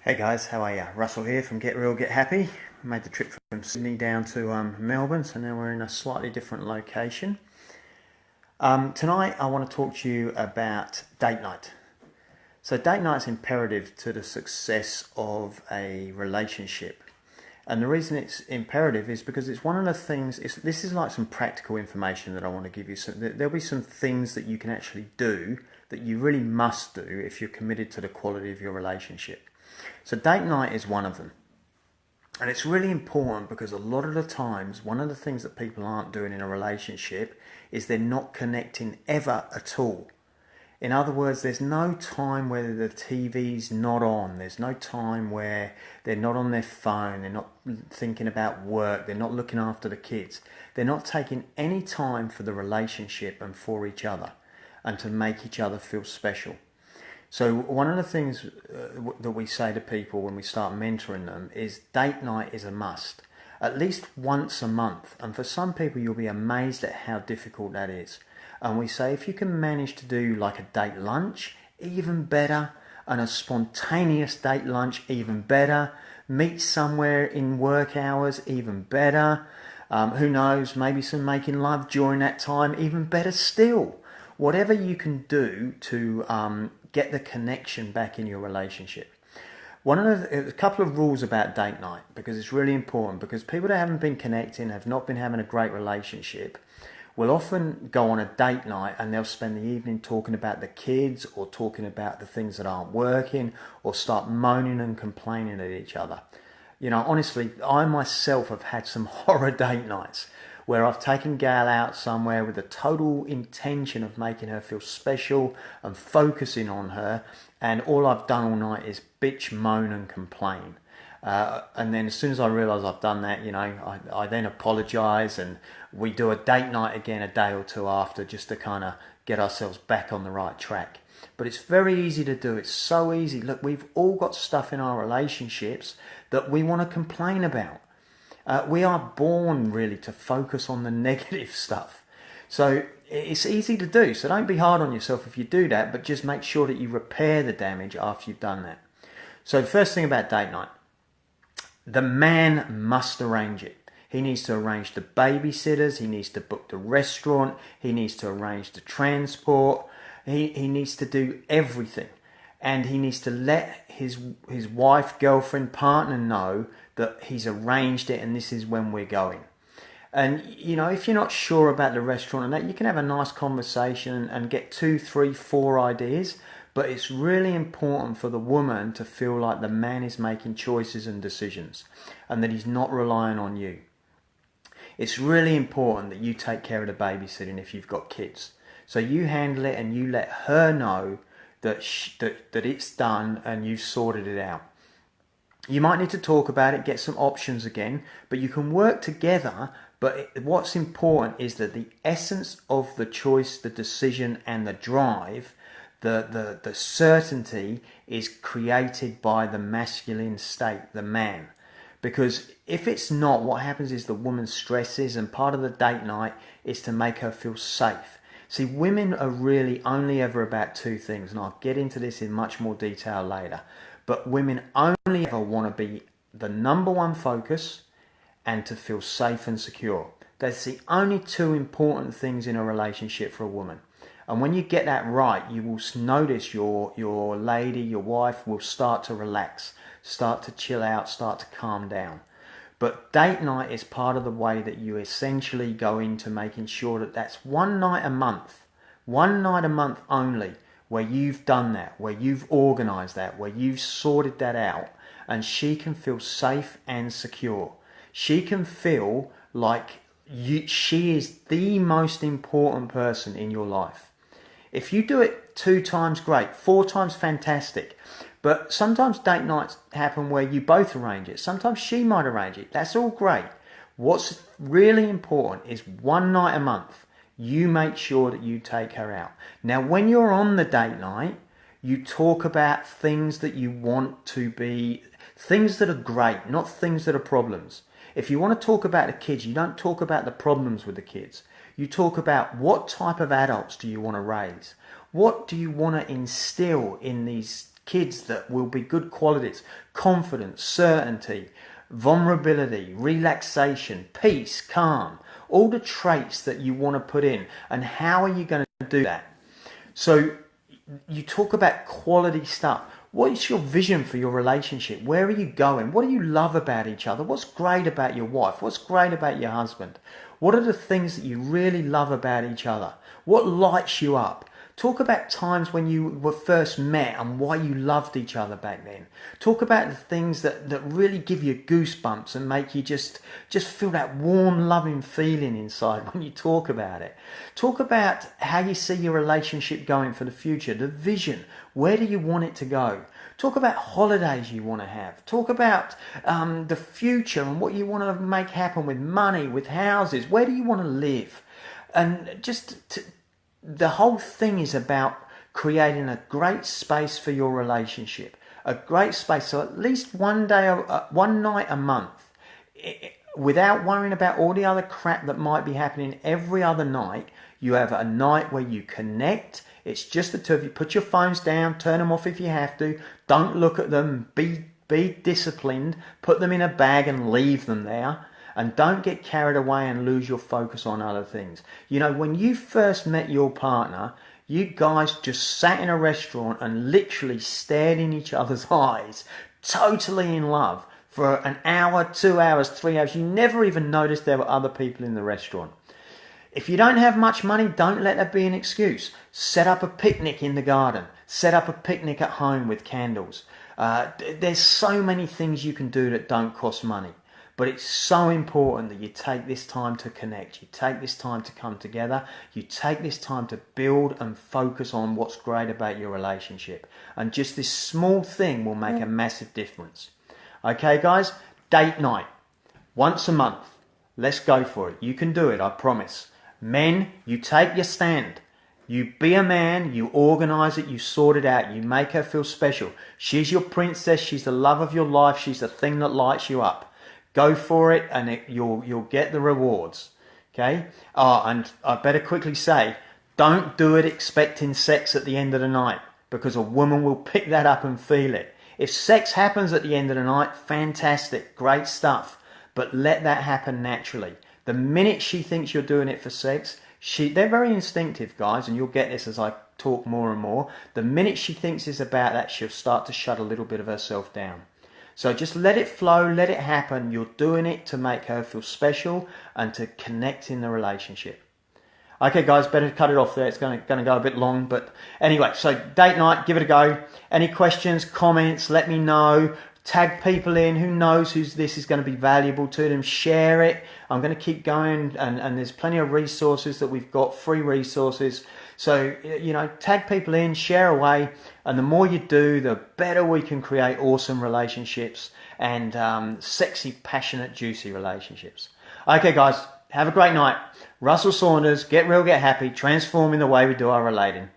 Hey guys, how are you? Russell here from Get Real, Get Happy. Made the trip from Sydney down to Melbourne, so now we're in a slightly different location. Tonight I want to talk to you about date night. So date night's imperative to the success of a relationship. And the reason it's imperative is because it's one of the things, this is like some practical information that I want to give you. So there'll be some things that you can actually do that you really must do if you're committed to the quality of your relationship. So date night is one of them. And it's really important because a lot of the times, one of the things that people aren't doing in a relationship is they're not connecting ever at all. In other words, there's no time where the TV's not on. There's no time where they're not on their phone. They're not thinking about work. They're not looking after the kids. They're not taking any time for the relationship and for each other and to make each other feel special. So one of the things that we say to people when we start mentoring them is date night is a must. At least once a month. And for some people, you'll be amazed at how difficult that is. And we say if you can manage to do like a date lunch, even better. And a spontaneous date lunch, even better. Meet somewhere in work hours, even better. Who knows, maybe some making love during that time, even better still. Whatever you can do to get the connection back in your relationship. A couple of rules about date night, because it's really important, because people that haven't been connecting, have not been having a great relationship, will often go on a date night and they'll spend the evening talking about the kids or talking about the things that aren't working or start moaning and complaining at each other. You know, honestly, I myself have had some horror date nights where I've taken Gail out somewhere with the total intention of making her feel special and focusing on her, and all I've done all night is bitch, moan and complain. And then as soon as I realise I've done that, you know, I then apologise and we do a date night again a day or two after, just to kind of get ourselves back on the right track. But it's very easy to do. It's so easy. Look, we've all got stuff in our relationships that we want to complain about. We are born really to focus on the negative stuff. So it's easy to do. So don't be hard on yourself if you do that, but just make sure that you repair the damage after you've done that. So the first thing about date night, the man must arrange it. He needs to arrange the babysitters. He needs to book the restaurant. He needs to arrange the transport. He needs to do everything. And he needs to let his wife, girlfriend, partner know that he's arranged it and this is when we're going. And, you know, if you're not sure about the restaurant and that, you can have a nice conversation and get 2, 3, 4 ideas. But it's really important for the woman to feel like the man is making choices and decisions and that he's not relying on you. It's really important that you take care of the babysitting if you've got kids. So you handle it and you let her know that it's done and you've sorted it out. You might need to talk about it, get some options again, but you can work together. But what's important is that the essence of the choice, the decision and the drive, the certainty is created by the masculine state, the man. Because if it's not, what happens is the woman stresses, and part of the date night is to make her feel safe. See, women are really only ever about 2 things, and I'll get into this in much more detail later. But women only ever want to be the number one focus and to feel safe and secure. That's the only 2 important things in a relationship for a woman. And when you get that right, you will notice your lady, your wife will start to relax, start to chill out, start to calm down. But date night is part of the way that you essentially go into making sure that that's one night a month only, where you've done that, where you've organised that, where you've sorted that out, and she can feel safe and secure. She can feel like she is the most important person in your life. If you do it 2 times, great. 4 times, fantastic. But sometimes date nights happen where you both arrange it. Sometimes she might arrange it. That's all great. What's really important is one night a month. You make sure that you take her out. Now, when you're on the date night, you talk about things that you want to be, things that are great, not things that are problems. If you want to talk about the kids, you don't talk about the problems with the kids. You talk about what type of adults do you want to raise? What do you want to instill in these kids that will be good qualities: confidence, certainty, vulnerability, relaxation, peace, calm, all the traits that you want to put in. And how are you going to do that? So you talk about quality stuff. What is your vision for your relationship? Where are you going? What do you love about each other? What's great about your wife? What's great about your husband? What are the things that you really love about each other? What lights you up? Talk about times when you were first met and why you loved each other back then. Talk about the things that really give you goosebumps and make you just feel that warm, loving feeling inside when you talk about it. Talk about how you see your relationship going for the future, the vision. Where do you want it to go? Talk about holidays you want to have. Talk about the future and what you want to make happen with money, with houses. Where do you want to live? And the whole thing is about creating a great space for your relationship. A great space. So at least one night a month, without worrying about all the other crap that might be happening every other night, you have a night where you connect. It's just the two of you. Put your phones down, turn them off if you have to. Don't look at them. Be disciplined. Put them in a bag and leave them there. And don't get carried away and lose your focus on other things. You know, when you first met your partner, you guys just sat in a restaurant and literally stared in each other's eyes, totally in love, for an hour, 2 hours, 3 hours. You never even noticed there were other people in the restaurant. If you don't have much money, don't let that be an excuse. Set up a picnic in the garden. Set up a picnic at home with candles. There's so many things you can do that don't cost money. But it's so important that you take this time to connect. You take this time to come together. You take this time to build and focus on what's great about your relationship. And just this small thing will make a massive difference. Okay, guys? Date night. Once a month. Let's go for it. You can do it, I promise. Men, you take your stand. You be a man, you organise it, you sort it out, you make her feel special. She's your princess, she's the love of your life, she's the thing that lights you up. Go for it, and you'll get the rewards. Okay? Oh, and I better quickly say, don't do it expecting sex at the end of the night, because a woman will pick that up and feel it. If sex happens at the end of the night, fantastic, great stuff. But let that happen naturally. The minute she thinks you're doing it for sex, they're very instinctive, guys, and you'll get this as I talk more and more. The minute she thinks it's about that, she'll start to shut a little bit of herself down. So just let it flow, let it happen. You're doing it to make her feel special and to connect in the relationship. Okay, guys, better cut it off there. It's going to go a bit long. But anyway, so date night, give it a go. Any questions, comments, let me know. Tag people in. Who knows who this is going to be valuable to them. Share it. I'm going to keep going. And there's plenty of resources that we've got, free resources. So, you know, tag people in, share away. And the more you do, the better we can create awesome relationships and sexy, passionate, juicy relationships. Okay, guys, have a great night. Russell Saunders, get real, get happy, transforming the way we do our relating.